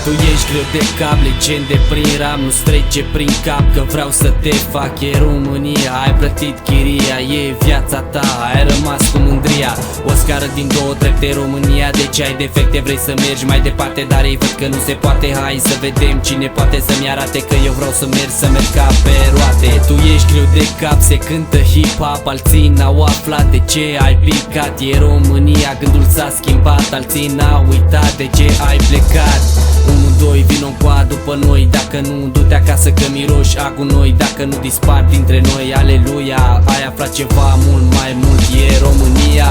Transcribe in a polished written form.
Tu ești greu de cap, legende prin rap, nu-ți trece prin cap că vreau să te fac. E România, ai plătit chiria, e viața ta, ai rămas cu mândria. O scară din două trepte România, de ce ai defecte, vrei să mergi mai departe, dar ei văd că nu se poate. Hai să vedem cine poate să-mi arate că eu vreau să merg ca pe roate. Tu ești greu de cap, se cântă hip-hop, alții n-au aflat de ce ai picat. E România, gândul s-a schimbat, alții n-au uitat de ce ai plecat. 1-2, vino coa după noi, dacă nu, du-te acasă că miroși a cu noi. Dacă nu dispar dintre noi, aleluia, ai aflat ceva mult mai mult, e România.